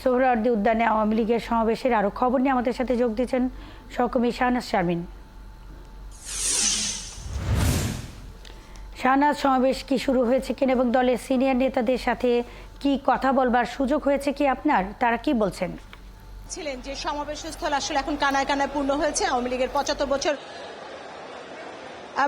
সোহরাওয়ার্দী উদ্যানে আওয়ামী লীগের সমাবেশের আরও খবর নিয়ে আমাদের সাথে যোগ দিচ্ছেন সহকর্মী শাহনাজ শারমিন। শাহনাজ, সমাবেশ কি শুরু হয়েছে কিনা এবং দলের সিনিয়র নেতাদের সাথে কি কথা বলবার সুযোগ হয়েছে কি আপনার? তারা কি বলছেন? ছিলেন যে সমাবেশস্থল আসলে এখন কানায় কানায় পূর্ণ হয়েছে। আওয়ামী লীগের ৭৫ বছর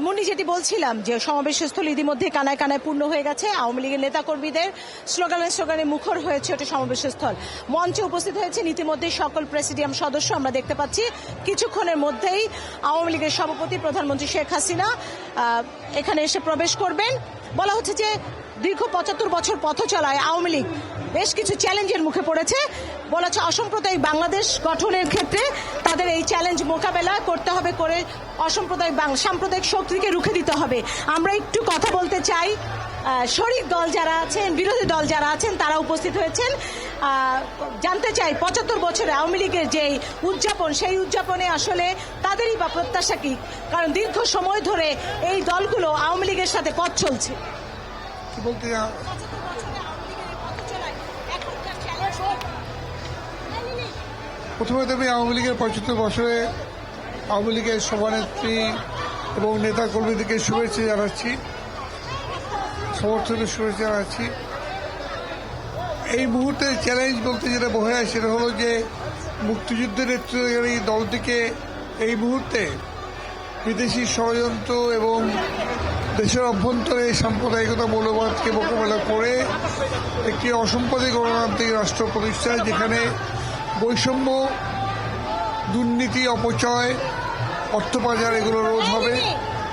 মুন্নি, যেটি বলছিলাম যে সমাবেশস্থল ইতিমধ্যে কানায় কানায় পূর্ণ হয়ে গেছে। আওয়ামী লীগের নেতাকর্মীদের স্লোগানে মুখর হয়েছে ওটা সমাবেশস্থল। মঞ্চে উপস্থিত হয়েছেন ইতিমধ্যে সকল প্রেসিডিয়াম সদস্য। আমরা দেখতে পাচ্ছি কিছুক্ষণের মধ্যেই আওয়ামী লীগের সভাপতি প্রধানমন্ত্রী শেখ হাসিনা এখানে এসে প্রবেশ করবেন। বলা হচ্ছে যে দীর্ঘ ৭৫ বছর পথ চলায় আওয়ামী লীগ বেশ কিছু চ্যালেঞ্জের মুখে পড়েছে। বলা হচ্ছে অসাম্প্রদায়িক বাংলাদেশ গঠনের ক্ষেত্রে তাদের এই চ্যালেঞ্জ মোকাবেলা করতে হবে, করে সাম্প্রদায়িক শক্তিকে রুখে দিতে হবে। আমরা একটু কথা বলতে চাই। শরিক দল যারা আছেন, বিরোধী দল যারা আছেন, তারা উপস্থিত হয়েছেন। জানতে চাই ৭৫ বছরে আওয়ামী লীগের যে উদযাপন, সেই উদযাপনে আসলে তাদেরই বা প্রত্যাশা কি? কারণ দীর্ঘ সময় ধরে এই দলগুলো আওয়ামী লীগের সাথে পথ চলছে। প্রথমে আমি আওয়ামী লীগের ৭৫ বছরে আওয়ামী লীগের সভানেত্রী এবং নেতা কর্মীদেরকে শুভেচ্ছা জানাচ্ছি, সমর্থনের শুভেচ্ছা জানাচ্ছি। এই মুহূর্তে চ্যালেঞ্জ বলতে যেটা বোঝা যায় সেটা হলো যে মুক্তিযুদ্ধের নেতৃত্বকারী দলটিকে এই মুহূর্তে বিদেশি ষড়যন্ত্র এবং দেশের অভ্যন্তরে সাম্প্রদায়িকতা মৌলবাদকে মোকাবেলা করে একটি অসাম্প্রদায়িক গণতান্ত্রিক রাষ্ট্র প্রতিষ্ঠায়, যেখানে বৈষম্য, দুর্নীতি, অপচয়, অর্থ পাচার এগুলো রোধ হবে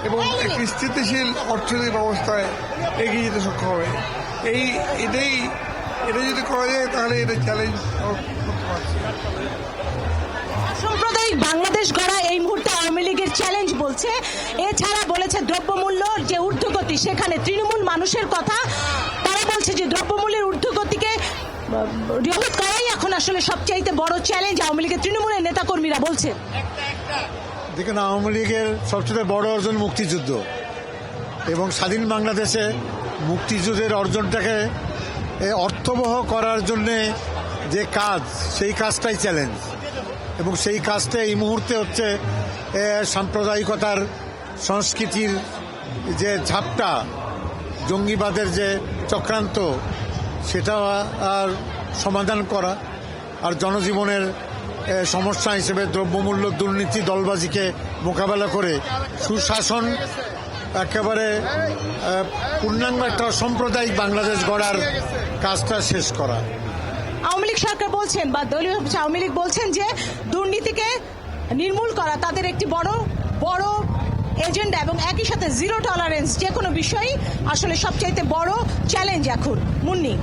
এবং একটি স্থিতিশীল অর্থনৈতিক ব্যবস্থায় এগিয়ে যেতে সক্ষম হবে। এটা যদি করা যায় তাহলে এটা চ্যালেঞ্জ করতে পারছি। সাম্প্রদায়িক বাংলাদেশ গড়া এই মুহূর্তে আওয়ামী লীগের চ্যালেঞ্জ বলছে। এছাড়া বলেছে দ্রব্যমূল্য যে ঊর্ধ্বগতি, সেখানে তৃণমূল মানুষের কথা। তারা বলছে যে দ্রব্যমূল্যের ঊর্ধ্বগতিকে রোধ করাই এখন আসলে সবচাইতে বড় চ্যালেঞ্জ। আওয়ামী লীগের তৃণমূলের নেতাকর্মীরা বলছে। দেখুন, আওয়ামী লীগের সবচেয়ে বড় অর্জন মুক্তিযুদ্ধ এবং স্বাধীন বাংলাদেশে মুক্তিযুদ্ধের অর্জনটাকে অর্থবহ করার জন্যে যে কাজ, সেই কাজটাই চ্যালেঞ্জ। এবং সেই কাজটা এই মুহূর্তে হচ্ছে সাম্প্রদায়িকতার সংস্কৃতির যে ঝাপটা, জঙ্গিবাদের যে চক্রান্ত, সেটা আর সমাধান করা, আর জনজীবনের সমস্যা হিসেবে দ্রব্যমূল্য, দুর্নীতি, দলবাজিকে মোকাবেলা করে সুশাসন, একেবারে পূর্ণাঙ্গ একটা সাম্প্রদায়িক বাংলাদেশ গড়ার কাজটা শেষ করা। আওয়ামী লীগ সরকার বলছেন বা দলীয় আওয়ামী লীগ বলছেন যে দুর্নীতিকে নির্মূল করা তাদের একটি বড় এজেন্ডা এবং একই সাথে জিরো টলারেন্স যে কোনো বিষয়ই আসলে সবচাইতে বড় চ্যালেঞ্জ এখন। মুন্নি।